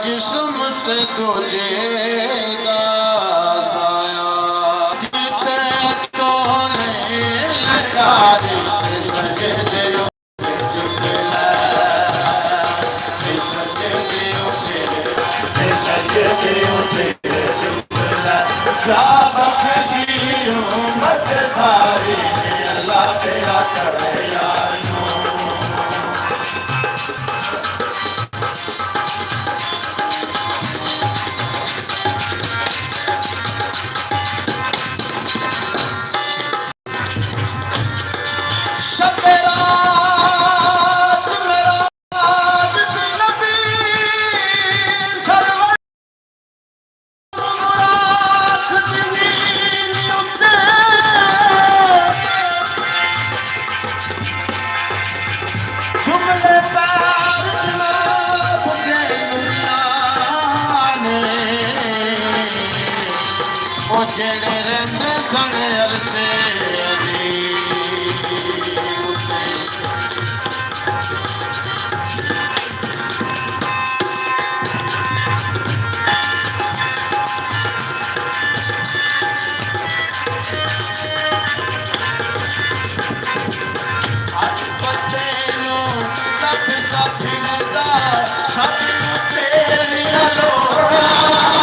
जिस्म ते तुझे दा साया जिते तोले लकारी सजे दियो मत सारी अल्लाह तेरा करे यार ਜਿਹੜੇ ਰਹਿੰਦੇ ਸਨ ਅਰਸੇ ਅੱਜ ਬੱਚੇ ਨੂੰ ਲੱਭਦਾ ਫਿਰਦਾ ਸਭ ਨੂੰ ਤੇਰੀਆਂ ਲੋੜਾਂ